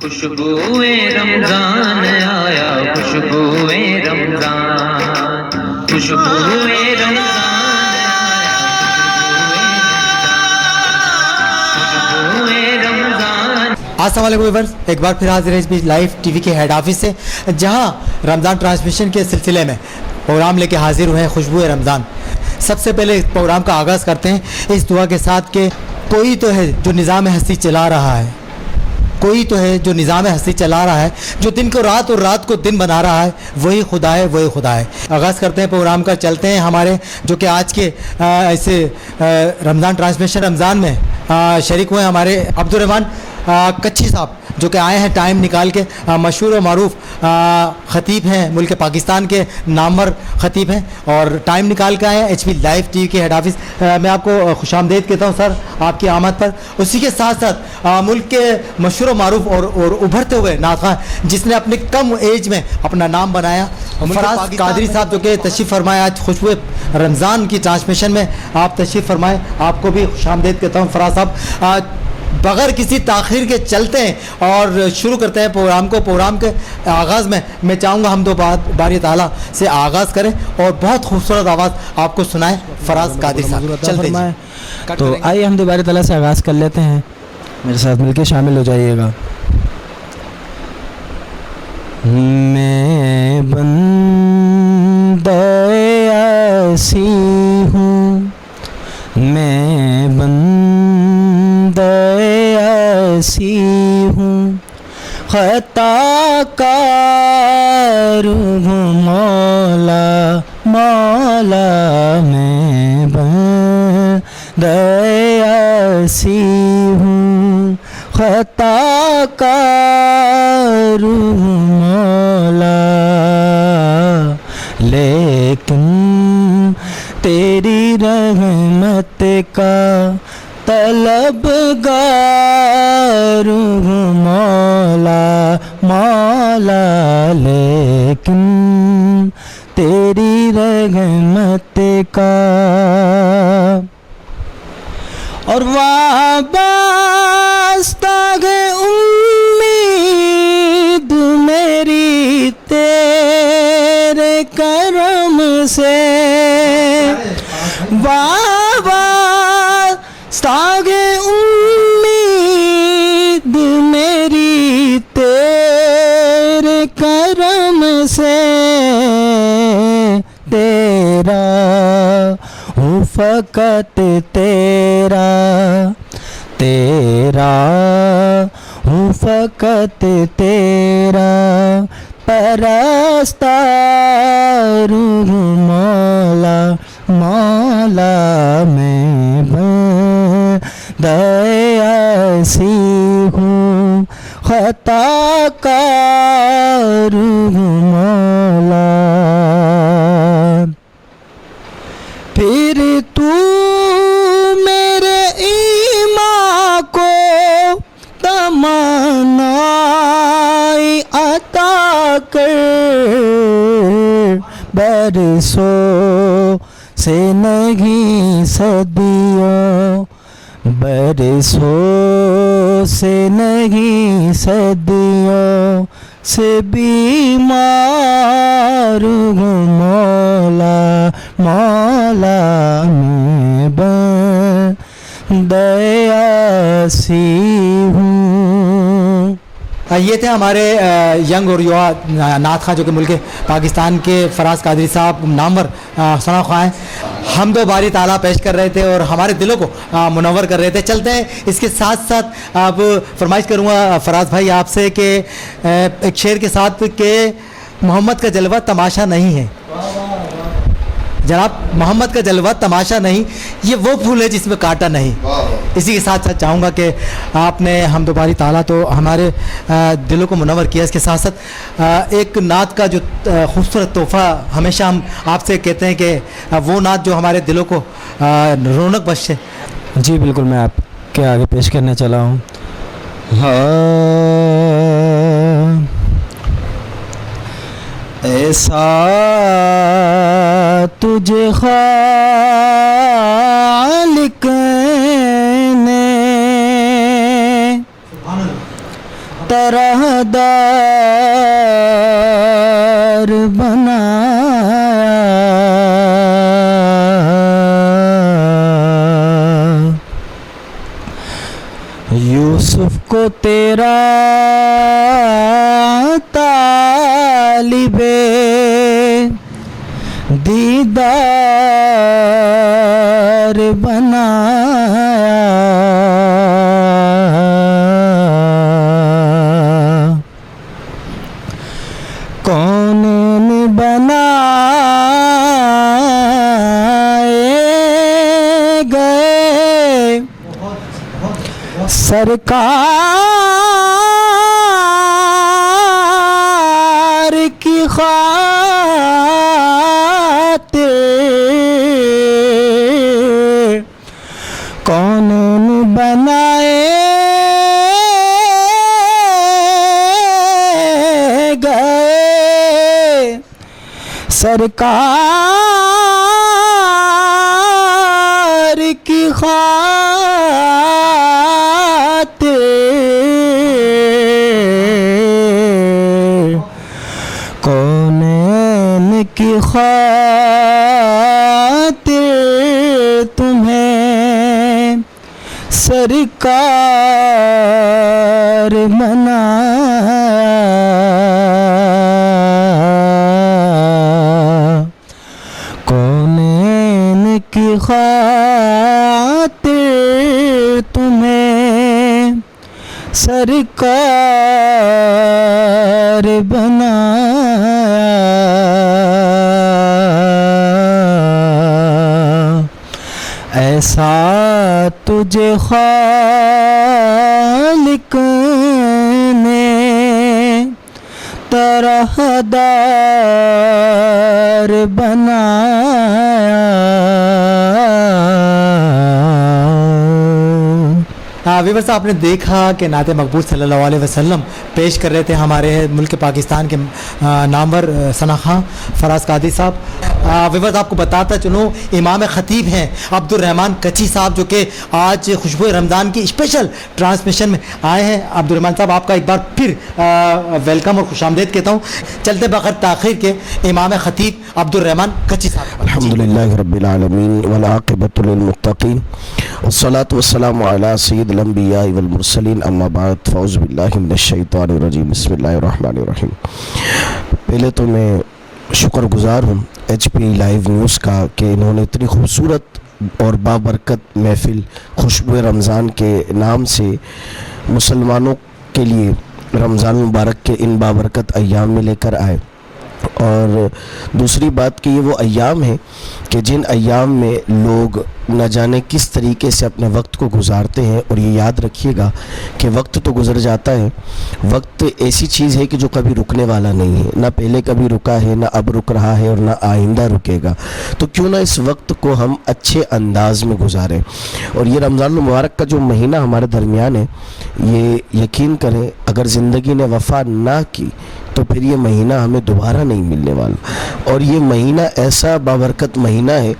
خوشبوئے رمضان آیا، خوشبوئے رمضان، خوشبوئے رمضان آیا، خوشبوئے رمضان۔ السلام علیکم ویورز، ایک بار پھر حاضر ہے اس بیچ لائیو ٹی وی کے ہیڈ آفس سے، جہاں رمضان ٹرانسمیشن کے سلسلے میں پروگرام لے کے حاضر ہوئے ہیں خوشبوئے رمضان۔ سب سے پہلے پروگرام کا آغاز کرتے ہیں اس دعا کے ساتھ کہ کوئی تو ہے جو نظام ہستی چلا رہا ہے، کوئی تو ہے جو نظام ہستی چلا رہا ہے، جو دن کو رات اور رات کو دن بنا رہا ہے، وہی خدا ہے، وہی خدا ہے۔ آغاز کرتے ہیں پروگرام کا، چلتے ہیں ہمارے جو کہ آج کے ایسے رمضان ٹرانسمیشن رمضان میں شریک ہوئے ہمارے عبدالرحمن کچھی صاحب، جو کہ آئے ہیں ٹائم نکال کے، مشہور و معروف خطیب ہیں، ملک پاکستان کے نامور خطیب ہیں اور ٹائم نکال کے آئے ہیں H P live T V کے ہیڈ آفس۔ میں آپ کو خوش آمدید کہتا ہوں سر آپ کی آمد پر۔ اسی کے ساتھ ساتھ ملک کے مشہور و معروف اور ابھرتے ہوئے نعت خواں جس نے اپنے کم ایج میں اپنا نام بنایا، فراز قادری صاحب، جو کہ تشریف فرمائے آج خوشبو رمضان کی ٹرانسمیشن میں آپ تشریف فرمائے، آپ کو بھی خوش آمدید کہتا ہوں فراز صاحب۔ بغیر کسی تاخیر کے چلتے ہیں اور شروع کرتے ہیں پروگرام کو۔ پروگرام کے آغاز میں چاہوں گا ہم دو باری تعالیٰ سے آغاز کریں اور بہت خوبصورت آواز آپ کو سنائیں فراز قادری صاحب، چلتے ہیں۔ تو آئیے ہم دوبارہ تعالیٰ سے آغاز کر لیتے ہیں، میرے ساتھ مل کے شامل ہو جائیے گا۔ میں بندہ ایسی ہوں، میں بندہ ایسی ہوں، خطا کار ہوں مولا، مولا میں بندہ ایسی ہوں، خطا کار ہوں مولا، لیکن تیری رحمت کا طلبگار ہوں مولا، مولا لیکن تیری رحمت کا، اور وابستہ ہے امید میری تیرے کرم سے، ہے امید میری تیرے کرم سے، تیرا ہوں فقط تیرا، تیرا ہوں فقط تیرا، پرستار ہوں مولا، مولا میں بندہ ایسی ہوں، خطا کار ہوں مولا، پھر تو میرے ایمان کو تمنا عطا کر، برسوں سے نہیں صدیوں، برسوں سے نہیں صدیوں سے بیمار ہوں مولا، مولا میں بندہ ایسی ہوں۔ یہ تھے ہمارے ینگ اور یوا نعت خواں، جو کہ ملک پاکستان کے فراز قادری صاحب نامور ثنا خواں ہیں۔ ہم دو باری تعالیٰ پیش کر رہے تھے اور ہمارے دلوں کو منور کر رہے تھے۔ چلتے ہیں اس کے ساتھ ساتھ اب فرمائش کروں گا فراز بھائی آپ سے کہ ایک شعر کے ساتھ کہ محمد کا جلوہ تماشا نہیں ہے، جناب محمد کا جلوہ تماشا نہیں، یہ وہ پھول ہے جس میں کانٹا نہیں۔ اسی کے ساتھ ساتھ چاہوں گا کہ آپ نے ہم دوباری تعالیٰ تو ہمارے دلوں کو منور کیا، اس کے ساتھ ساتھ ایک نعت کا جو خوبصورت تحفہ ہمیشہ ہم آپ سے کہتے ہیں کہ وہ نعت جو ہمارے دلوں کو رونق بخشے۔ جی بالکل، میں آپ کے آگے پیش کرنے چلا ہوں۔ ایسا تجھے خالق نے طرح دار بنایا، یوسف کو تیرا طالب دیدار بنایا، کونین بنائے گئے سرکار کی خاطر، کونین بنائے گئے سرکار کی خاطر، کونین کی خاطر تمہیں سرکار بنایا، کونین کی خاطر تمہیں سرکار بنایا، ایسا تجھے خالق نے طرح دار بنایا۔ ویورز آپ نے دیکھا کہ نعت مقبول صلی اللہ علیہ وسلم پیش کر رہے تھے ہمارے ملک پاکستان کے نامور ثنا خان فراز قادری صاحب۔ ویورز آپ کو بتاتا چلوں امام خطیب ہیں عبد الرحمن کچی صاحب، جو کہ آج خوشبو رمضان کی اسپیشل ٹرانسمیشن میں آئے ہیں۔ عبد الرحمن صاحب آپ کا ایک بار پھر ویلکم اور خوش آمدید کہتا ہوں۔ چلتے بغیر تاخیر کے امام خطیب عبد الرحمن کچی صاحب۔ الحمدللہ رب العالمین والعاقبۃ للمتقین والصلاة والسلام علی سید الانبیاء والمرسلین، اما بعد، فاعوذ باللہ من الشیطان الرجیم، بسم اللہ الرحمن الرحیم۔ پہلے تو میں شکر گزار ہوں ایچ پی لائیو نیوز کا کہ انہوں نے اتنی خوبصورت اور بابرکت محفل خوشبو رمضان کے نام سے مسلمانوں کے لیے رمضان مبارک کے ان بابرکت ایام میں لے کر آئے۔ اور دوسری بات کہ یہ وہ ایام ہیں کہ جن ایام میں لوگ نہ جانے کس طریقے سے اپنے وقت کو گزارتے ہیں، اور یہ یاد رکھیے گا کہ وقت تو گزر جاتا ہے، وقت ایسی چیز ہے کہ جو کبھی رکنے والا نہیں ہے، نہ پہلے کبھی رکا ہے، نہ اب رک رہا ہے، اور نہ آئندہ رکے گا۔ تو کیوں نہ اس وقت کو ہم اچھے انداز میں گزاریں۔ اور یہ رمضان المبارک کا جو مہینہ ہمارے درمیان ہے، یہ یقین کریں اگر زندگی نے وفا نہ کی تو پھر یہ مہینہ ہمیں دوبارہ نہیں ملنے والا۔ اور یہ مہینہ ایسا بابرکت مہینہ ہے،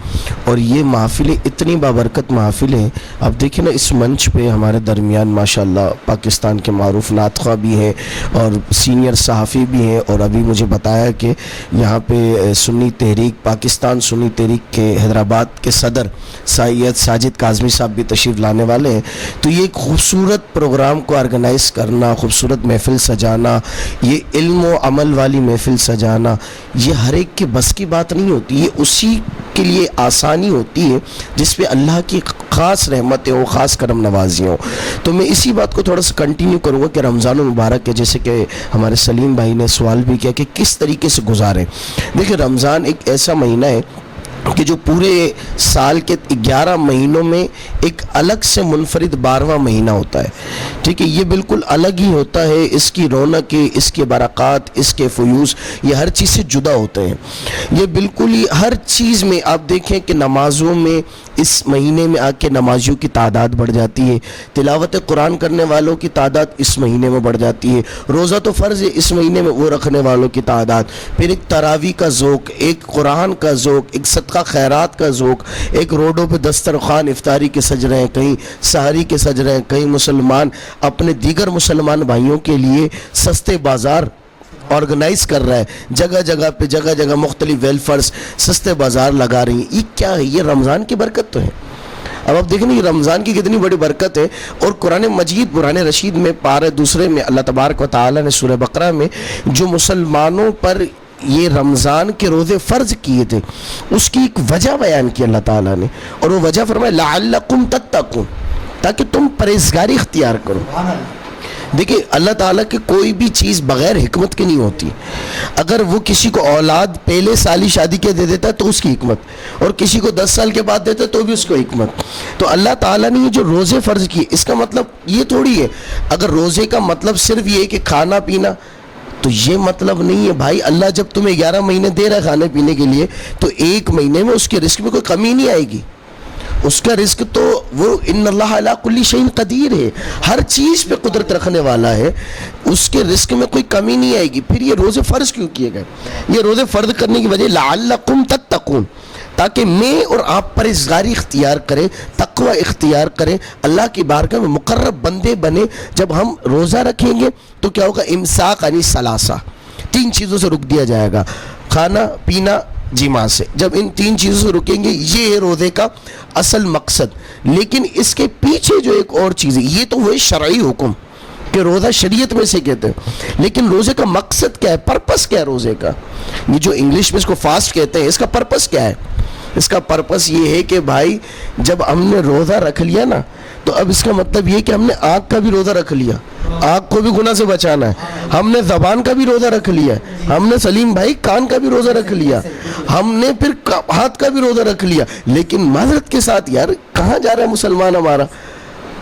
اور یہ محفلیں اتنی بابرکت محفل ہیں۔ اب دیکھیں نا، اس منچ پہ ہمارے درمیان ماشاءاللہ پاکستان کے معروف نعت خواں بھی ہیں اور سینئر صحافی بھی ہیں، اور ابھی مجھے بتایا کہ یہاں پہ سنی تحریک پاکستان سنی تحریک کے حیدرآباد کے صدر سید ساجد کاظمی صاحب بھی تشریف لانے والے ہیں۔ تو یہ ایک خوبصورت پروگرام کو آرگنائز کرنا، خوبصورت محفل سجانا، یہ علم و عمل والی محفل سجانا، یہ ہر ایک کے بس کی بات نہیں ہوتی، یہ اسی کے لیے آسانی ہوتی ہے جس پہ اللہ کی خاص رحمتیں ہوں، خاص کرم نوازیاں ہوں۔ تو میں اسی بات کو تھوڑا سا کنٹینیو کروں گا کہ رمضان المبارک ہے، جیسے کہ ہمارے سلیم بھائی نے سوال بھی کیا کہ کس طریقے سے گزاریں۔ دیکھیں، رمضان ایک ایسا مہینہ ہے کہ جو پورے سال کے 11 مہینوں میں ایک الگ سے منفرد 12واں مہینہ ہوتا ہے، ٹھیک ہے، یہ بالکل الگ ہی ہوتا ہے، اس کی رونق، اس کے برکات، اس کے فیوز، یہ ہر چیز سے جدا ہوتے ہیں۔ یہ بالکل ہی ہر چیز میں آپ دیکھیں کہ نمازوں میں اس مہینے میں آ کے نمازیوں کی تعداد بڑھ جاتی ہے, تلاوت قرآن کرنے والوں کی تعداد اس مہینے میں بڑھ جاتی ہے, روزہ تو فرض ہے, اس مہینے میں وہ رکھنے والوں کی تعداد, پھر ایک تراویح کا ذوق, ایک قرآن کا ذوق, ایک صدقہ خیرات کا ذوق, ایک روڈوں پہ دسترخوان افطاری کے سج رہے ہیں, کہیں سحری کے سج رہے ہیں, کہیں مسلمان اپنے دیگر مسلمان بھائیوں کے لیے سستے بازار آرگنائز کر رہا ہے, جگہ جگہ پہ جگہ جگہ مختلف ویلفیئرز سستے بازار لگا رہی ہیں. یہ کیا ہے؟ یہ رمضان کی برکت تو ہے. اب آپ دیکھیں یہ رمضان کی کتنی بڑی برکت ہے. اور قرآن مجید قرآن رشید میں پارہ دوسرے میں اللہ تبارک و تعالی نے سورہ بقرہ میں جو مسلمانوں پر یہ رمضان کے روزے فرض کیے تھے اس کی ایک وجہ بیان کی اللہ تعالیٰ نے, اور وہ وجہ فرمائے لعلکم تتقون, تاکہ تم پرہیزگاری اختیار کرو. دیکھیں اللہ تعالیٰ کی کوئی بھی چیز بغیر حکمت کی نہیں ہوتی. اگر وہ کسی کو اولاد پہلے سال ہی شادی کے دے دیتا ہے تو اس کی حکمت, اور کسی کو 10 سال کے بعد دیتا ہے تو بھی اس کو حکمت. تو اللہ تعالیٰ نے یہ جو روزے فرض کیے اس کا مطلب یہ تھوڑی ہے, اگر روزے کا مطلب صرف یہ ہے کہ کھانا پینا, تو یہ مطلب نہیں ہے بھائی. اللہ جب تمہیں 11 مہینے دے رہا ہے کھانے پینے کے لیے تو ایک مہینے میں اس کے رزق میں کوئی کمی نہیں آئے گی. اس کا رزق تو وہ ان اللہ علی کل شیء قدیر ہے, ہر چیز پہ قدرت رکھنے والا ہے, اس کے رزق میں کوئی کمی نہیں آئے گی. پھر یہ روزے فرض کیوں کیے گئے؟ یہ روزے فرض کرنے کی وجہ لعلکم تتقون, تاکہ میں اور آپ پرہیزگاری اختیار کریں, تقوی اختیار کریں, اللہ کی بارگاہ میں مقرب بندے بنے. جب ہم روزہ رکھیں گے تو کیا ہوگا؟ امساک عن ثلاثہ, 3 چیزوں سے رک دیا جائے گا, کھانا پینا جماع سے. جب ان 3 چیزوں سے رکیں گے یہ ہے روزے کا اصل مقصد. لیکن اس کے پیچھے جو ایک اور چیز ہے, یہ تو وہ شرعی حکم کہ روزہ شریعت میں سے کہتے ہیں, لیکن روزے کا مقصد کیا ہے, پرپس کیا ہے روزے کا؟ یہ جو انگلش میں اس کو فاسٹ کہتے ہیں, اس کا پرپس کیا ہے؟ اس کا پرپس یہ ہے کہ بھائی جب ہم نے روزہ رکھ لیا نا تو اب اس کا مطلب یہ کہ ہم نے آنکھ کا بھی روزہ رکھ لیا, آنکھ کو بھی گناہ سے بچانا ہے. ہم نے زبان کا بھی روزہ رکھ لیا ہے, ہم نے سلیم بھائی کان کا بھی روزہ رکھ لیا, ہم نے پھر ہاتھ کا بھی روزہ رکھ لیا. لیکن معذرت کے ساتھ یار کہاں جا رہا ہے مسلمان ہمارا؟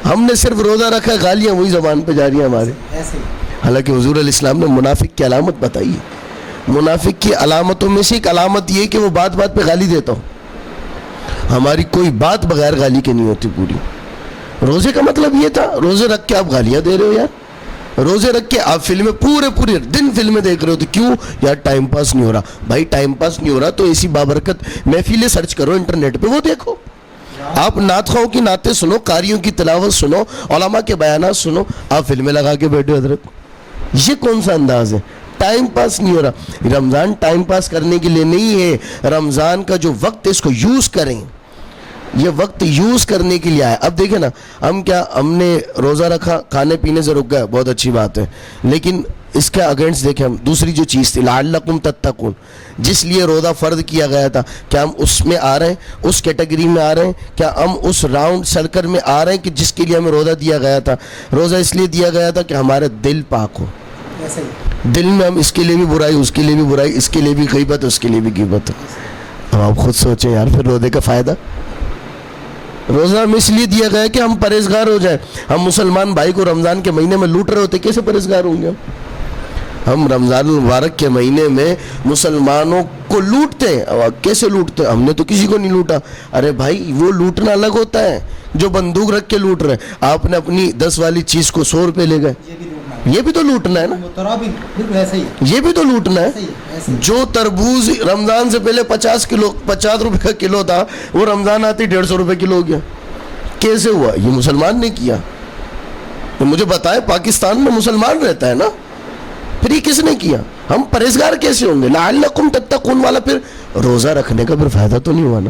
ہم نے صرف روزہ رکھا ہے, گالیاں وہی زبان پہ جا رہی ہیں ہمارے. حالانکہ حضور علیہ السلام نے منافق کی علامت بتائی ہے. منافق کی علامتوں میں سے ایک علامت یہ کہ وہ بات بات پہ گالی دیتا ہوں. ہماری کوئی بات بغیر گالی کے نہیں ہوتی پوری. روزے کا مطلب یہ تھا, روزے رکھ کے آپ گالیاں دے رہے ہو یار. روزے رکھ کے آپ فلمیں پورے دن فلمیں دیکھ رہے ہو, تو کیوں یار؟ ٹائم پاس نہیں ہو رہا. بھائی ٹائم پاس نہیں ہو رہا تو ایسی بابرکت محفلیں سرچ کرو انٹرنیٹ پہ, وہ دیکھو. آپ نعت خواہوں کی نعتیں سنو, قاریوں کی تلاوت سنو, علماء کے بیانات سنو, آپ فلمیں لگا کے بیٹھے حضرت. یہ کون سا انداز ہے؟ ٹائم پاس نہیں ہو رہا. رمضان ٹائم پاس کرنے کے لیے نہیں ہے. رمضان کا جو وقت ہے اس کو یوز کریں, یہ وقت یوز کرنے کے لیے آیا. اب دیکھیں نا, ہم نے روزہ رکھا, کھانے پینے سے رک گئے, بہت اچھی بات ہے, لیکن اس کے اگینسٹ دیکھیں ہم دوسری جو چیز تھی لعلکم تتقون, جس لیے روزہ فرض کیا گیا تھا, کیا ہم اس میں آ رہے ہیں, اس کیٹیگری میں آ رہے ہیں؟ کیا ہم اس راؤنڈ سرکل میں آ رہے ہیں کہ جس کے لیے ہمیں روزہ دیا گیا تھا؟ روزہ اس لیے دیا گیا تھا کہ ہمارا دل پاک ہو. دل میں ہم اس کے لیے بھی برائی, اس کے لیے بھی برائی, اس کے لیے بھی غیبت, اس کے لیے بھی غیبت. اب آپ خود سوچیں یار, پھر روزے کا فائدہ. روزہ ہم اس لیے دیا گیا کہ ہم پرہیزگار ہو جائیں. ہم مسلمان بھائی کو رمضان کے مہینے میں لوٹ رہے ہوتے, کیسے پرہیزگار ہوں گے ہم رمضان المبارک کے مہینے میں مسلمانوں کو لوٹتے ہیں. کیسے لوٹتے ہیں؟ ہم نے تو کسی کو نہیں لوٹا. ارے بھائی وہ لوٹنا الگ ہوتا ہے جو بندوق رکھ کے لوٹ رہے ہیں. آپ نے اپنی 10 والی چیز کو 100 روپے لے گئے, یہ بھی تو لوٹنا ہے نا, یہ بھی تو لوٹنا ہے. جو تربوز رمضان سے پہلے 50 روپے کا کلو تھا, وہ رمضان آتے 150 روپے کلو ہو گیا. کیسے ہوا؟ یہ مسلمان نے کیا. مجھے بتائیں, پاکستان میں مسلمان رہتا ہے نا, پھر یہ کس نے کیا؟ ہم پرہیزگار کیسے ہوں گے؟ لعلکم تتقون والا پھر روزہ رکھنے کا پھر فائدہ تو نہیں ہوا نا.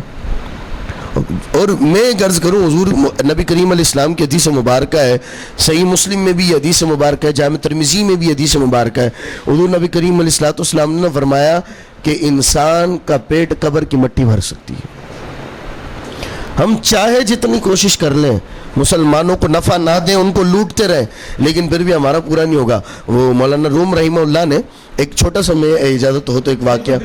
اور میں غرض کروں, حضور نبی کریم علیہ السلام کی حدیث مبارکہ ہے, صحیح مسلم میں بھی حدیث مبارکہ ہے, جامع ترمذی میں بھی حدیث مبارکہ ہے. حضور نبی کریم علیہ السلام نے فرمایا کہ انسان کا پیٹ قبر کی مٹی بھر سکتی ہے. ہم چاہے جتنی کوشش کر لیں, مسلمانوں کو نفع نہ دیں, ان کو لوٹتے رہیں, لیکن پھر بھی ہمارا پورا نہیں ہوگا. وہ مولانا روم رحمہ اللہ نے ایک چھوٹا سا, میں اجازت ہو تو ایک واقعہ,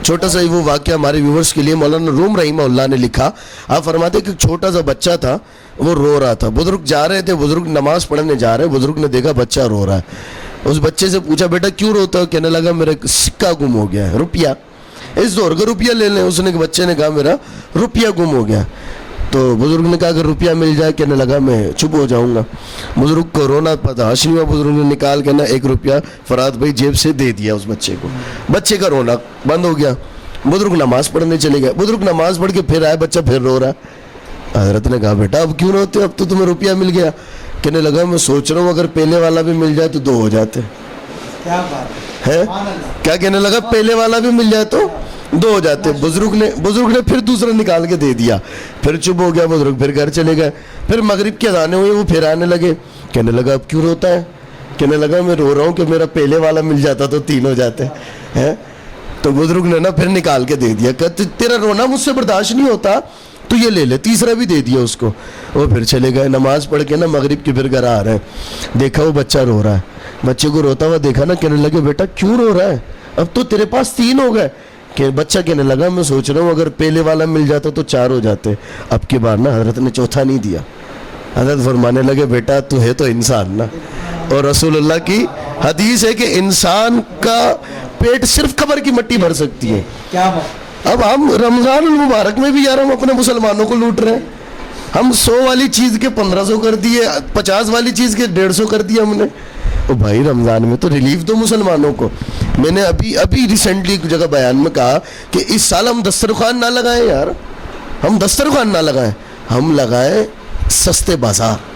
چھوٹا سا وہ واقعہ ہمارے ویورز کے لیے, مولانا روم رحمہ اللہ نے لکھا. آپ فرماتے کہ ایک چھوٹا سا بچہ تھا, وہ رو رہا تھا. بزرگ جا رہے تھے, بزرگ نماز پڑھنے جا رہے, بزرگ نے دیکھا بچہ رو رہا ہے. اس بچے سے پوچھا, بیٹا کیوں روتا ہے؟ کہنے لگا میرا سکہ گم ہو گیا ہے, روپیہ, اس دور کا روپیہ لے لیں. اس نے, بچے نے کہا میرا روپیہ گم ہو گیا. تو بزرگ نے کہا اگر روپیہ مل جائے, کہنے لگا میں چپ ہو جاؤں گا. بزرگ کو رونا برداشت نہیں ہوا, بزرگ نے نکال کے نا 1 روپیہ فرات بھائی جیب سے دے دیا اس بچے کو. بچے کا رونا بند ہو گیا. بزرگ نماز پڑھنے چلے گئے. بزرگ نماز پڑھ کے پھر آئے, بچہ پھر رو رہا ہے. حضرت نے کہا بیٹا اب کیوں روتے ہو, اب تو تمہیں روپیہ مل گیا. کہنے لگا میں سوچ رہا ہوں اگر پہلے والا بھی مل جائے تو 2 ہو جاتے. کیا بات ہے, کیا کہنے لگا, پہلے والا بھی مل جائے تو 2 ہو جاتے. بزرگ نے پھر دوسرا نکال کے دے دیا. پھر چپ ہو گیا بزرگ, پھر گھر چلے گئے. پھر مغرب کی اذانیں ہوئی, وہ پھر آنے لگے. کہنے لگا اب کیوں روتا ہے. کہنے لگا میں رو رہا ہوں کہ میرا پہلے والا مل جاتا تو 3 ہو جاتے ہیں. تو بزرگ نے نا پھر نکال کے دے دیا, کہ تیرا رونا مجھ سے برداشت نہیں ہوتا تو یہ لے لے. تیسرا بھی دے دیا اس کو. وہ پھر چلے گئے. نماز پڑھ کے نا مغرب کی پھر گھر آ رہے ہیں, دیکھا وہ بچہ رو رہا ہے. بچے کو روتا ہوا دیکھا نا, کہنے لگے بیٹا کیوں رو رہا ہے, اب تو تیرے پاس 3 ہو گئے. کہ بچہ کہنے لگا میں سوچ رہا ہوں اگر پہلے والا مل جاتا تو 4 ہو جاتے. اب کی بار نا حضرت نے چوتھا نہیں دیا. حضرت فرمانے لگے بیٹا تو ہے تو انسان نا, اور رسول اللہ کی حدیث ہے کہ انسان کا پیٹ صرف قبر کی مٹی بھر سکتی ہے. کیا بات. اب ہم رمضان المبارک میں بھی یار ہم اپنے مسلمانوں کو لوٹ رہے ہیں. ہم 100 والی چیز کے 1500 کر دیے, 50 والی چیز کے 150 کر دیا ہم نے. او بھائی رمضان میں تو ریلیف دو مسلمانوں کو. میں نے ابھی ریسنٹلی ایک جگہ بیان میں کہا کہ اس سال ہم دسترخوان نہ لگائیں یار, ہم دسترخوان نہ لگائیں, ہم لگائیں سستے بازار.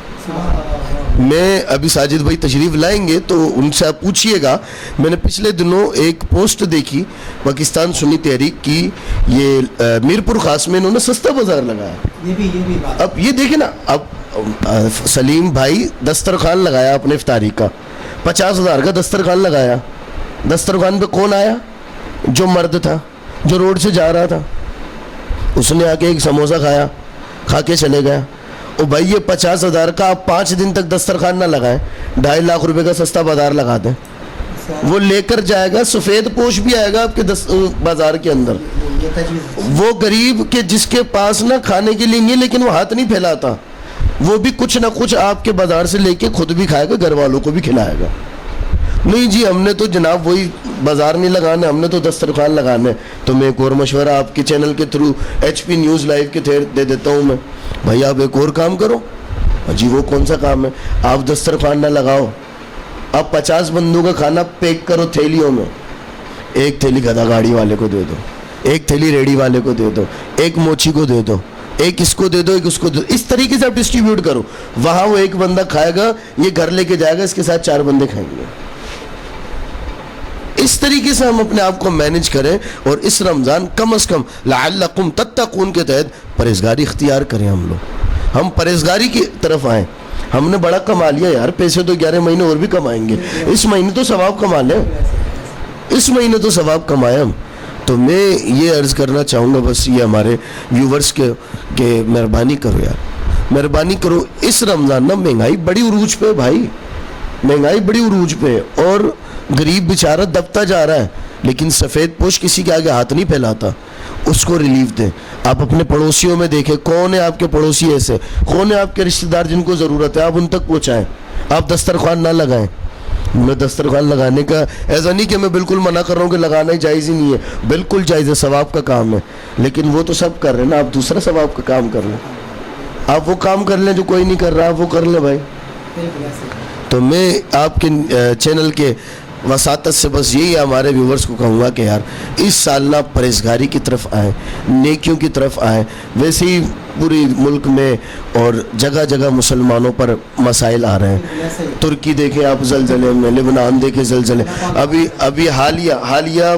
میں ابھی ساجد بھائی تشریف لائیں گے تو ان سے آپ پوچھئے گا. میں نے پچھلے دنوں ایک پوسٹ دیکھی پاکستان سنی تحریک کی, یہ میرپور خاص میں انہوں نے سستا بازار لگایا. یہ بھی بات. اب یہ دیکھیں نا, اب سلیم بھائی دسترخوان لگایا اپنے افطاری کا, 50,000 کا دسترخوان لگایا. دسترخوان پہ کون آیا, جو مرد تھا جو روڈ سے جا رہا تھا, اس نے آ کے ایک سموسہ کھایا, کھا کے چلے گیا. او بھائی یہ 50,000 کا آپ 5 دن تک دسترخوان نہ لگائیں, 2.5 لاکھ روپے کا سستا بازار لگا دیں. وہ لے کر جائے گا, سفید پوش بھی آئے گا آپ کے بازار کے اندر. وہ غریب کے جس کے پاس نہ کھانے کے لیے نہیں لیکن وہ ہاتھ نہیں پھیلاتا, وہ بھی کچھ نہ کچھ آپ کے بازار سے لے کے خود بھی کھائے گا, گھر والوں کو بھی کھلائے گا. نہیں جی ہم نے تو جناب وہی بازار نہیں لگانا, ہم نے تو دسترخوان لگانا ہے. تو میں ایک اور مشورہ آپ کے چینل کے تھرو HP نیوز لائیو کے دے دیتا ہوں میں, بھائی آپ ایک اور کام کرو. جی وہ کون سا کام ہے, آپ دسترخوان نہ لگاؤ, آپ 50 بندوں کا کھانا پیک کرو تھیلیوں میں. 1 تھیلی گدھا گاڑی والے کو دے دو, 1 تھیلی ریڑھی والے کو دے دو, 1 موچی کو دے دو, 1 اس کو دے دو, 1 اس کو دے دو. اس طریقے سے آپ ڈسٹریبیوٹ کرو. وہاں وہ 1 بندہ کھائے گا, یہ گھر لے کے جائے گا, اس کے ساتھ 4 بندے کھائیں گے. اس طریقے سے ہم اپنے آپ کو مینج کریں, اور اس رمضان کم از کم لعلکم تتقون کے تحت پرہیزگاری اختیار کریں. ہم پرہیزگاری کی طرف آئیں. ہم نے بڑا کما لیا یار, پیسے تو 11 مہینے اور بھی کمائیں گے, اس مہینے تو ثواب کما لیں, اس مہینے تو ثواب کمائیں ہم. تو میں یہ عرض کرنا چاہوں گا بس یہ ہمارے ویورز کے کہ مہربانی کرو یار, مہربانی کرو. اس رمضان نا مہنگائی بڑی عروج پہ بھائی, مہنگائی بڑی عروج پہ, اور غریب بیچارہ دبتا جا رہا ہے, لیکن سفید پوش کسی کے آگے ہاتھ نہیں پھیلاتا. اس کو ریلیف دیں. آپ اپنے پڑوسیوں میں دیکھیں کون ہے آپ کے پڑوسی ایسے, کون ہے آپ کے رشتہ دار جن کو ضرورت ہے, آپ ان تک پہنچائیں. آپ دسترخوان نہ لگائیں. میں دسترخوان لگانے کا ایسا نہیں کہ میں بالکل منع کر رہا ہوں کہ لگانا ہی جائز ہی نہیں ہے, بالکل جائز ہے, ثواب کا کام ہے. لیکن وہ تو سب کر رہے ہیں نا, آپ دوسرا ثواب کا کام کر لیں. آپ وہ کام کر لیں جو کوئی نہیں کر رہا, آپ وہ کر لیں بھائی. تو میں آپ کے چینل کے وساطت سے بس یہی ہمارے ویورز کو کہوں گا کہ یار اس سال نہ پرہیزگاری کی طرف آئیں, نیکیوں کی طرف آئیں. ویسے ہی پوری ملک میں اور جگہ جگہ مسلمانوں پر مسائل آ رہے ہیں. ترکی دیکھیں آپ زلزلے میں, لبنان دیکھیں زلزلے, ابھی حالیہ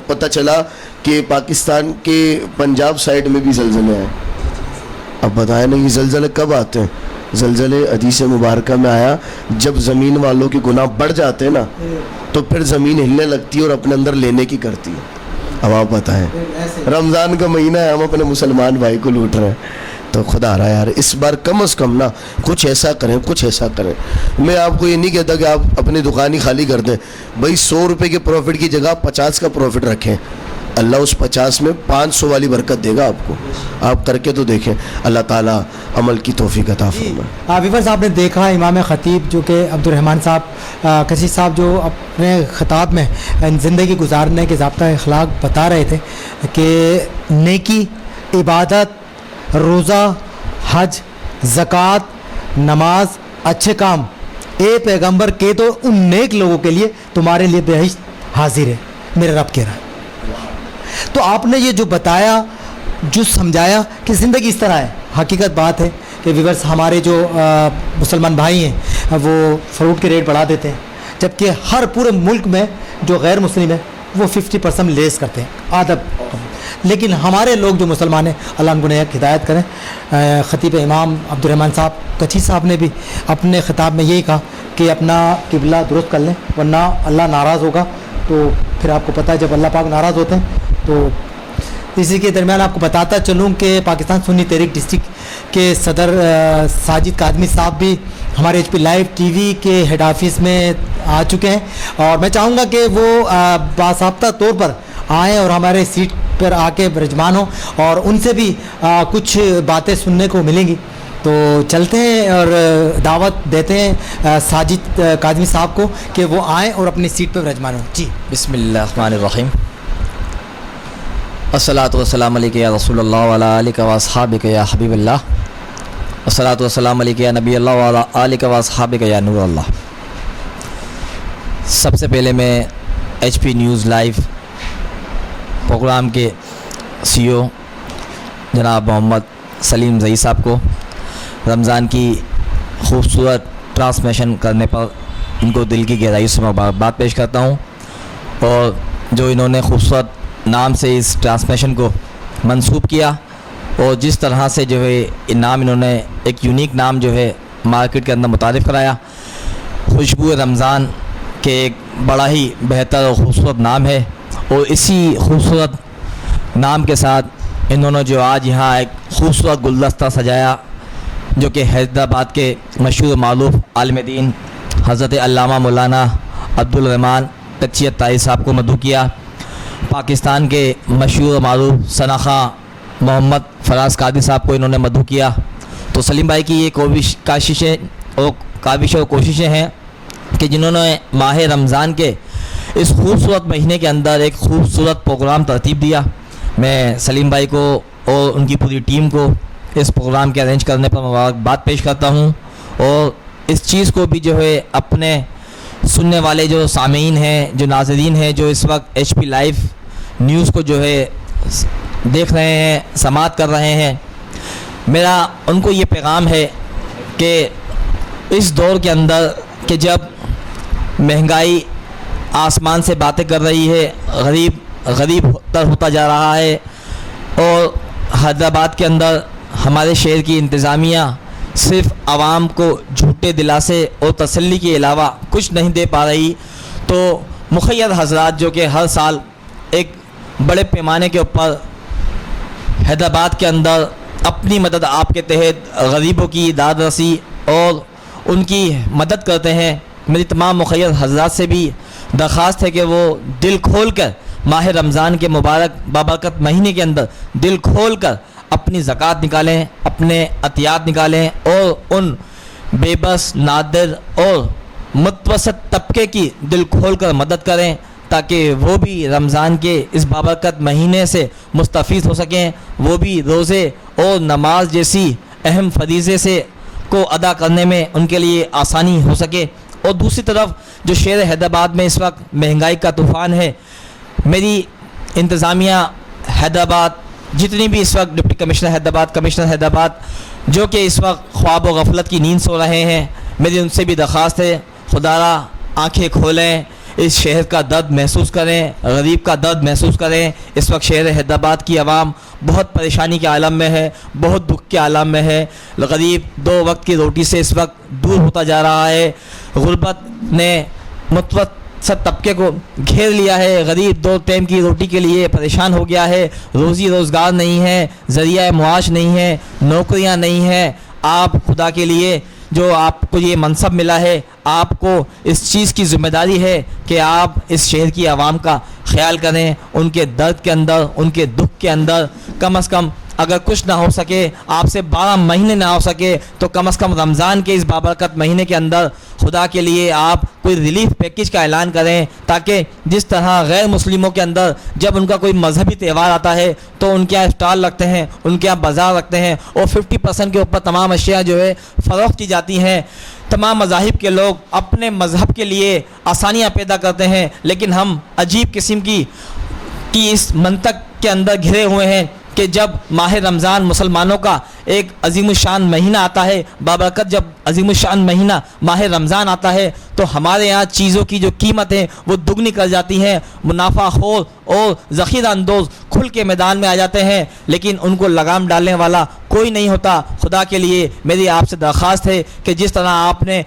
پتہ چلا کہ پاکستان کے پنجاب سائڈ میں بھی زلزلے ہیں. اب بتائیں نا یہ زلزلے کب آتے ہیں؟ زلزلے حدیث مبارکہ میں آیا جب زمین والوں کے گناہ بڑھ جاتے ہیں نا تو پھر زمین ہلنے لگتی ہے اور اپنے اندر لینے کی کرتی ہے. اب آپ بتائیں, رمضان کا مہینہ ہے, ہم اپنے مسلمان بھائی کو لوٹ رہے ہیں. تو خدا رہا یار اس بار کم از کم نا کچھ ایسا کریں, کچھ ایسا کریں. میں آپ کو یہ نہیں کہتا کہ آپ اپنی دکان ہی خالی کر دیں بھائی. 100 روپے کے پروفٹ کی جگہ 50 کا پروفٹ رکھیں, اللہ اس 50 میں 500 والی برکت دے گا آپ کو. آپ کر کے تو دیکھیں, اللہ تعالیٰ عمل کی توفیق عطا فرمائے. ویورز آپ نے دیکھا امام خطیب جو کہ عبد الرحمن صاحب کشی صاحب جو اپنے خطاب میں زندگی گزارنے کے ضابطہ اخلاق بتا رہے تھے کہ نیکی, عبادت, روزہ حج، زکوٰۃ، نماز، اچھے کام، اے پیغمبر کے تو ان نیک لوگوں کے لیے تمہارے لیے بہشت حاضر ہے، میرے رب کہہ رہا ہے۔ تو آپ نے یہ جو بتایا، جو سمجھایا کہ زندگی اس طرح ہے، حقیقت بات ہے کہ ویورس ہمارے جو مسلمان بھائی ہیں وہ فروٹ کے ریٹ بڑھا دیتے ہیں، جبکہ ہر پورے ملک میں جو غیر مسلم ہے وہ 50% لیس کرتے ہیں، آدھا۔ لیکن ہمارے لوگ جو مسلمان ہیں، اللہ ان کو نیک ہدایت کریں۔ خطیب امام عبد الرحمن صاحب کچھی صاحب نے بھی اپنے خطاب میں یہی کہا کہ اپنا قبلہ درست کر لیں، ورنہ اللہ ناراض ہوگا۔ تو پھر آپ کو پتہ ہے جب اللہ پاک ناراض ہوتے ہیں تو اسی کے درمیان آپ کو بتاتا چلوں کہ پاکستان سنی تحریک ڈسٹرکٹ کے صدر ساجد کاظمی صاحب بھی ہمارے H P live T V کے ہیڈ آفس میں آ چکے ہیں، اور میں چاہوں گا کہ وہ باضابطہ طور پر آئیں اور ہمارے سیٹ پر آ کے برجمان ہوں، اور ان سے بھی کچھ باتیں سننے کو ملیں گی۔ تو چلتے ہیں اور دعوت دیتے ہیں ساجد کاظمی صاحب کو کہ وہ آئیں اور اپنی سیٹ پہ برجمان ہوں۔ جی بسم اللہ الرحمن الرحیم۔ الصلاۃ والسلام علیک یا رسول اللہ وعلی آلک و اصحابک یا حبیب اللہ، الصلاۃ والسلام علیک یا نبی اللہ وعلی آلک و اصحابک یا نور اللہ۔ سب سے پہلے میں H P news live program کے سی او جناب محمد سلیم زئی صاحب کو رمضان کی خوبصورت ٹرانسمیشن کرنے پر ان کو دل کی گہرائی سے مبارکباد پیش کرتا ہوں، اور جو انہوں نے خوبصورت نام سے اس ٹرانسمیشن کو منسوب کیا، اور جس طرح سے جو ہے نام انہوں نے ایک یونیک نام جو ہے مارکیٹ کے اندر متعارف کرایا، خوشبو رمضان کے ایک بڑا ہی بہتر اور خوبصورت نام ہے، اور اسی خوبصورت نام کے ساتھ انہوں نے جو آج یہاں ایک خوبصورت گلدستہ سجایا، جو کہ حیدرآباد کے مشہور و معروف عالم دین حضرت علامہ مولانا عبد الرحمن کچی عطائی صاحب کو مدعو کیا، پاکستان کے مشہور و معروف ثنا خواں محمد فراز قادری صاحب کو انہوں نے مدعو کیا۔ تو سلیم بھائی کی یہ کاوشیں اور کوششیں ہیں کہ جنہوں نے ماہ رمضان کے اس خوبصورت مہینے کے اندر ایک خوبصورت پروگرام ترتیب دیا۔ میں سلیم بھائی کو اور ان کی پوری ٹیم کو اس پروگرام کے ارینج کرنے پر مبارکباد پیش کرتا ہوں، اور اس چیز کو بھی جو ہے اپنے سننے والے جو سامعین ہیں، جو ناظرین ہیں، جو اس وقت ایچ پی لائیو نیوز کو جو ہے دیکھ رہے ہیں، سماعت کر رہے ہیں، میرا ان کو یہ پیغام ہے کہ اس دور کے اندر کہ جب مہنگائی آسمان سے باتیں کر رہی ہے، غریب تر ہوتا جا رہا ہے، اور حیدرآباد کے اندر ہمارے شہر کی انتظامیہ صرف عوام کو جھوٹے دلاسے اور تسلی کے علاوہ کچھ نہیں دے پا رہی، تو مخیر حضرات جو کہ ہر سال ایک بڑے پیمانے کے اوپر حیدرآباد کے اندر اپنی مدد آپ کے تحت غریبوں کی داد رسی اور ان کی مدد کرتے ہیں، میری تمام مخیر حضرات سے بھی درخواست ہے کہ وہ دل کھول کر ماہ رمضان کے مبارک بابرکت مہینے کے اندر دل کھول کر اپنی زکوٰۃ نکالیں، اپنے عطیات نکالیں، اور ان بے بس، نادر اور متوسط طبقے کی دل کھول کر مدد کریں، تاکہ وہ بھی رمضان کے اس بابرکت مہینے سے مستفید ہو سکیں، وہ بھی روزے اور نماز جیسی اہم فریضے سے کو ادا کرنے میں ان کے لیے آسانی ہو سکے۔ اور دوسری طرف جو شہر حیدرآباد میں اس وقت مہنگائی کا طوفان ہے، میری انتظامیہ حیدرآباد، جتنی بھی اس وقت deputy commissioner Hyderabad, commissioner Hyderabad جو کہ اس وقت خواب و غفلت کی نیند سو رہے ہیں، میری ان سے بھی درخواست ہے، خدا را آنکھیں کھولیں، اس شہر کا درد محسوس کریں، غریب کا درد محسوس کریں۔ اس وقت شہر حیدرآباد کی عوام بہت پریشانی کے عالم میں ہے، بہت دکھ کے عالم میں ہے، غریب 2 وقت کی روٹی سے اس وقت دور ہوتا جا رہا ہے، غربت نے متوسط طبقے کو گھیر لیا ہے، غریب 2 ٹائم کی روٹی کے لیے پریشان ہو گیا ہے، روزی روزگار نہیں ہے، ذریعہ معاش نہیں ہے، نوکریاں نہیں ہیں۔ آپ خدا کے لیے جو آپ کو یہ منصب ملا ہے، آپ کو اس چیز کی ذمہ داری ہے کہ آپ اس شہر کی عوام کا خیال کریں، ان کے درد کے اندر، ان کے دکھ کے اندر کم از کم اگر کچھ نہ ہو سکے، آپ سے 12 مہینے نہ ہو سکے، تو کم از کم رمضان کے اس بابرکت مہینے کے اندر خدا کے لیے آپ کوئی ریلیف پیکیج کا اعلان کریں، تاکہ جس طرح غیر مسلموں کے اندر جب ان کا کوئی مذہبی تہوار آتا ہے تو ان کے یہاں اسٹال لگتے ہیں، ان کے یہاں بازار رکھتے ہیں اور 50% کے اوپر تمام اشیاء جو ہے فروخت کی جاتی ہیں۔ تمام مذاہب کے لوگ اپنے مذہب کے لیے آسانیاں پیدا کرتے ہیں، لیکن ہم عجیب قسم کی اس منطق کے اندر گھرے ہوئے ہیں کہ جب ماہ رمضان مسلمانوں کا ایک عظیم الشان مہینہ آتا ہے، بابرکت جب عظیم الشان مہینہ ماہ رمضان آتا ہے، تو ہمارے یہاں چیزوں کی جو قیمت ہے وہ دگنی کر جاتی ہیں، منافع خور اور ذخیرہ اندوز کھل کے میدان میں آ جاتے ہیں، لیکن ان کو لگام ڈالنے والا کوئی نہیں ہوتا۔ خدا کے لیے میری آپ سے درخواست ہے کہ جس طرح آپ نے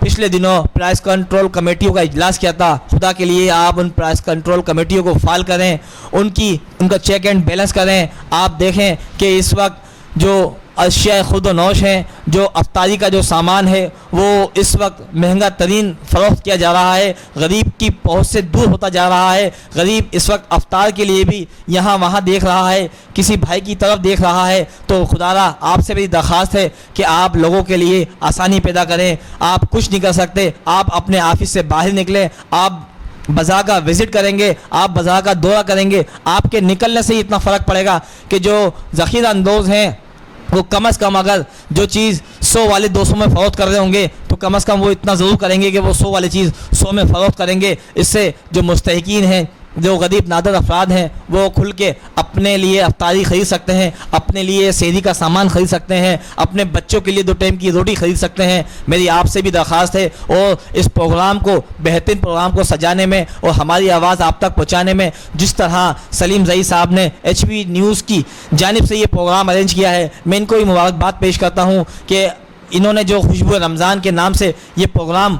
پچھلے دنوں پرائس کنٹرول کمیٹیوں کا اجلاس کیا تھا، خدا کے لیے آپ ان پرائس کنٹرول کمیٹیوں کو فعال کریں، ان کا چیک اینڈ بیلنس کریں۔ آپ دیکھیں کہ اس وقت جو اشیاء خود و نوش ہیں، جو افطاری کا جو سامان ہے وہ اس وقت مہنگا ترین فروخت کیا جا رہا ہے، غریب کی پہنچ سے دور ہوتا جا رہا ہے۔ غریب اس وقت افطار کے لیے بھی یہاں وہاں دیکھ رہا ہے، کسی بھائی کی طرف دیکھ رہا ہے۔ تو خدا را آپ سے میری درخواست ہے کہ آپ لوگوں کے لیے آسانی پیدا کریں۔ آپ کچھ نہیں کر سکتے، آپ اپنے آفس سے باہر نکلیں، آپ بازار کا وزٹ کریں گے، آپ بازار کا دورہ کریں گے، آپ کے نکلنے سے ہی اتنا فرق پڑے گا کہ جو ذخیرہ اندوز ہیں وہ کم از کم اگر جو چیز 100 والے 200 میں فروخت کر رہے ہوں گے تو کم از کم وہ اتنا ضرور کریں گے کہ وہ 100 والی چیز 100 میں فروخت کریں گے۔ اس سے جو مستحقین ہیں، جو غریب نادر افراد ہیں، وہ کھل کے اپنے لیے افطاری خرید سکتے ہیں، اپنے لیے سحری کا سامان خرید سکتے ہیں، اپنے بچوں کے لیے 2 ٹائم کی روٹی خرید سکتے ہیں۔ میری آپ سے بھی درخواست ہے، اور اس پروگرام کو بہترین پروگرام کو سجانے میں اور ہماری آواز آپ تک پہنچانے میں جس طرح سلیم زئی صاحب نے HB نیوز کی جانب سے یہ پروگرام ارینج کیا ہے، میں ان کو یہ مبارکباد پیش کرتا ہوں کہ انہوں نے جو خوشبو رمضان کے نام سے یہ پروگرام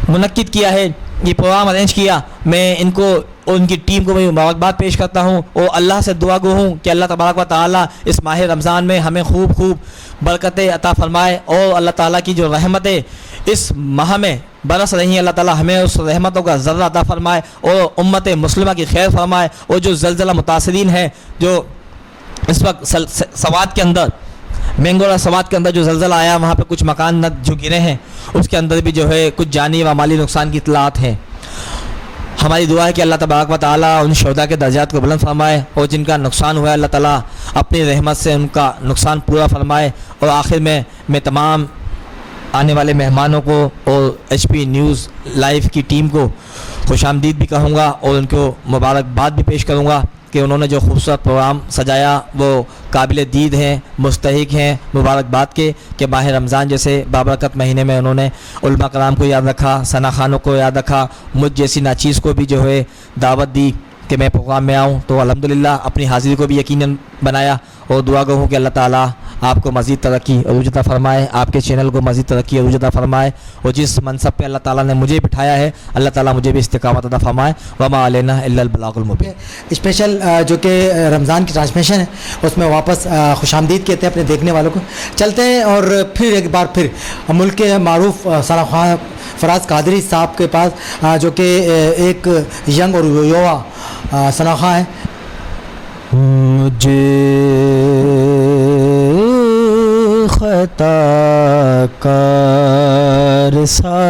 منعقد کیا ہے، یہ پروگرام ارینج کیا، میں ان کو اور ان کی ٹیم کو میں مبارکباد پیش کرتا ہوں، اور اللہ سے دعا گو ہوں کہ اللہ تبارک و تعالیٰ اس ماہ رمضان میں ہمیں خوب برکتیں عطا فرمائے، اور اللہ تعالیٰ کی جو رحمتیں اس ماہ میں برس رہی ہیں، اللہ تعالیٰ ہمیں اس رحمتوں کا ذرہ عطا فرمائے اور امت مسلمہ کی خیر فرمائے۔ اور جو زلزلہ متاثرین ہیں، جو اس وقت سوات کے اندر مینگورا سوات کے اندر جو زلزلہ آیا، وہاں پہ کچھ مکان جو گرے ہیں، اس کے اندر بھی جو ہے کچھ جانی و مالی نقصان کی اطلاعات ہیں۔ ہماری دعا ہے کہ اللہ تبارک و تعالیٰ ان شہداء کے درجات کو بلند فرمائے، اور جن کا نقصان ہوا ہے اللہ تعالیٰ اپنی رحمت سے ان کا نقصان پورا فرمائے۔ اور آخر میں تمام آنے والے مہمانوں کو اور HB نیوز لائیو کی ٹیم کو خوش آمدید بھی کہوں گا، اور ان کو مبارکباد بھی پیش کروں گا کہ انہوں نے جو خوبصورت پروگرام سجایا وہ قابل دید ہیں، مستحق ہیں مبارکباد کے، کہ ماہ رمضان جیسے بابرکت مہینے میں انہوں نے علماء کرام کو یاد رکھا، ثنا خانوں کو یاد رکھا، مجھ جیسی ناچیز کو بھی جو ہے دعوت دی کہ میں پروگرام میں آؤں، تو الحمدللہ اپنی حاضری کو بھی یقیناً بنایا، اور دعا گو ہوں کہ اللہ تعالیٰ آپ کو مزید ترقی عروج عطا فرمائے، آپ کے چینل کو مزید ترقی عروج عطا فرمائے، اور جس منصب پہ اللہ تعالیٰ نے مجھے بٹھایا ہے اللہ تعالیٰ مجھے بھی استقامت عطا فرمائے۔ وما علینا الا البلاغ المبین۔ اسپیشل جو کہ رمضان کی ٹرانسمیشن ہے اس میں واپس خوش آمدید کہتے ہیں اپنے دیکھنے والوں کو۔ چلتے ہیں اور پھر ایک بار پھر ملک کے معروف ثنا خان فراز قادری صاحب کے پاس، جو کہ ایک ینگ اور یووا ثنا خان ہیں۔ مجھے خطا کار سا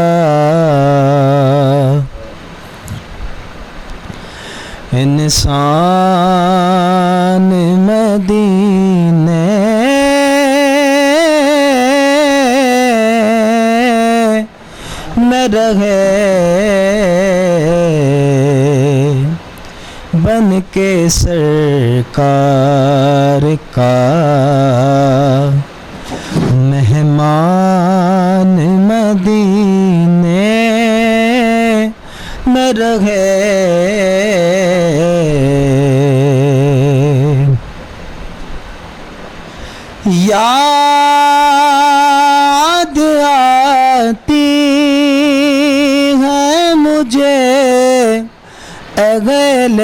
انسان مدینے میں رہے بن کے سرکار کا مہمان مدینے میں رہے یاد آتی ہے مجھے اہل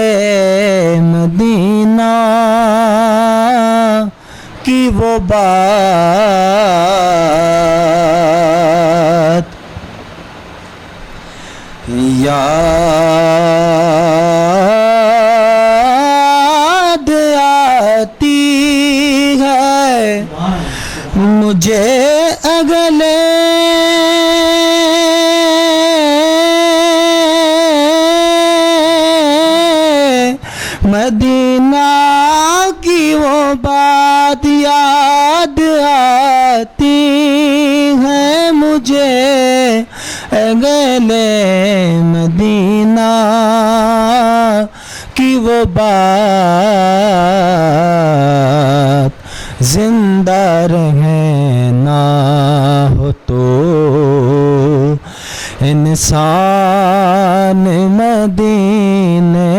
مدینہ کی وہ بات، یاد آتی مدینہ کی وہ بات یاد آتی ہے مجھے، گلے مدینہ کی وہ بات زندہ رہے نہ ہو تو انسان مدینے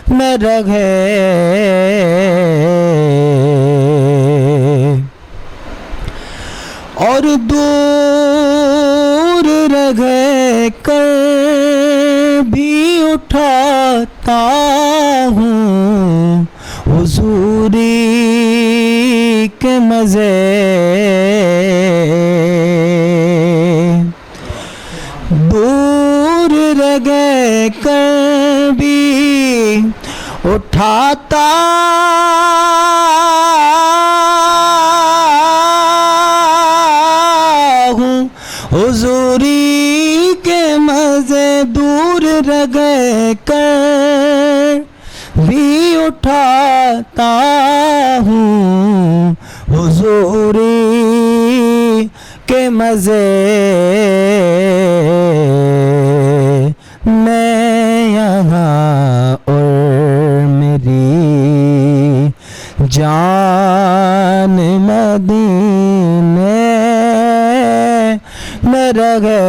میں رہے۔ اور دور رہ کر بھی اٹھاتا ہوں حضوری کے مزے، دور رہ کر بھی اٹھاتا ہوں حضوری کے مزے، دور رہ کر بھی اٹھاتا ہوں حضوری کے مزے، میں یہاں اور میری جان مدینے میں رہے۔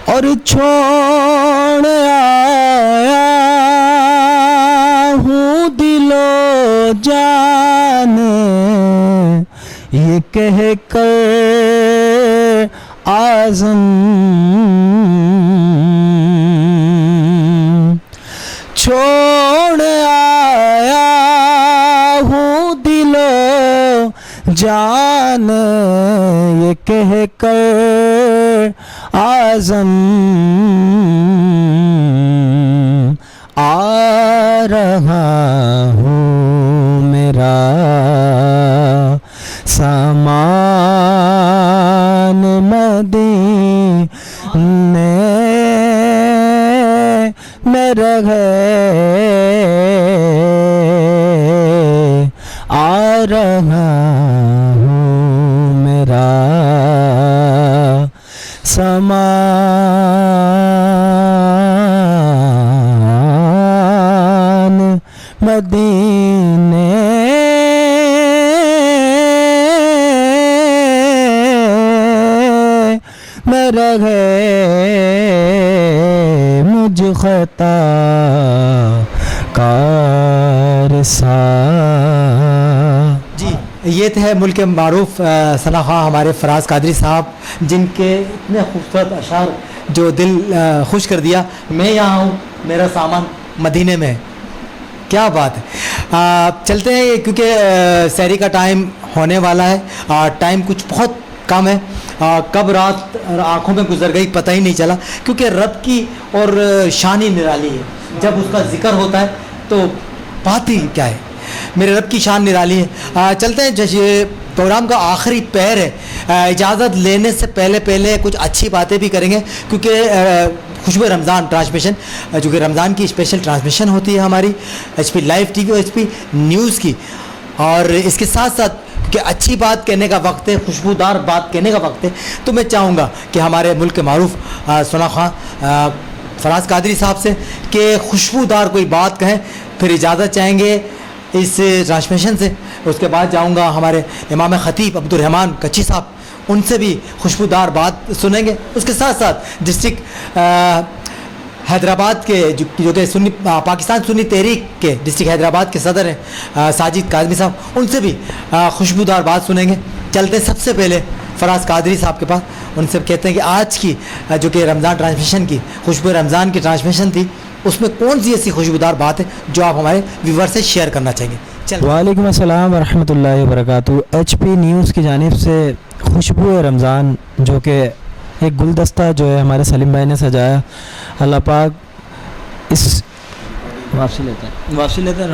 اور چھوڑ آیا ہوں دل و جان یہ کہہ کر اعظم، چھوڑ آیا ہوں دل و جان یہ کہہ کر اعظم، آ رہا ہوں میرا سامان مدینے میں رہے، آ رہا ہوں میرا سامان مدینے میں رہے، مجھ خطا کار سا۔ جی یہ تھے ملک معروف ثنا خواں ہمارے فراز قادری صاحب، جن کے اتنے خوبصورت اشعار جو دل خوش کر دیا۔ میں یہاں ہوں میرا سامان مدینے میں، کیا بات ہے۔ چلتے ہیں کیونکہ سحری کا ٹائم ہونے والا ہے، ٹائم کچھ بہت کم ہے، کب رات آنکھوں میں گزر گئی پتہ ہی نہیں چلا، کیونکہ رب کی اور شان ہی نرالی ہے، جب اس کا ذکر ہوتا ہے تو بات ہی کیا ہے، میرے رب کی شان نرالی ہے۔ چلتے ہیں، جیسے پروگرام کا آخری پہر ہے، اجازت لینے سے پہلے کچھ اچھی باتیں بھی کریں گے، کیونکہ خوشبو رمضان ٹرانسمیشن جو کہ رمضان کی اسپیشل ٹرانسمیشن ہوتی ہے ہماری H P live T V اور ایچ پی نیوز کی، اور اس کے ساتھ ساتھ کہ اچھی بات کہنے کا وقت ہے، خوشبودار بات کہنے کا وقت ہے، تو میں چاہوں گا کہ ہمارے ملک کے معروف ثنا خواں فراز قادری صاحب سے کہ خوشبودار کوئی بات کہیں، پھر اجازت چاہیں گے اس ٹرانسمیشن سے۔ اس کے بعد جاؤں گا ہمارے امام خطیب عبدالرحمان کچی صاحب، ان سے بھی خوشبودار بات سنیں گے۔ اس کے ساتھ ساتھ ڈسٹرکٹ حیدرآباد کے جو کہ سنی پاکستان سنی تحریک کے ڈسٹرکٹ حیدرآباد کے صدر ہیں ساجد کاظمی صاحب، ان سے بھی خوشبودار بات سنیں گے۔ چلتے سب سے پہلے فراز قادری صاحب کے پاس، ان سے کہتے ہیں کہ آج کی جو کہ رمضان ٹرانسمیشن کی خوشبو رمضان کی ٹرانسمیشن تھی، اس میں کون سی ایسی خوشبودار بات ہے جو آپ ہمارے ویور سے شیئر کرنا چاہیں گے؟ وعلیکم السلام ورحمۃ اللہ وبرکاتہ۔ ایچ پی نیوز کی جانب سے خوشبو رمضان جو کہ ایک گلدستہ جو ہے ہمارے سلیم بھائی نے سجایا، اللہ پاک اس واپسی لیتے ہیں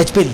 HP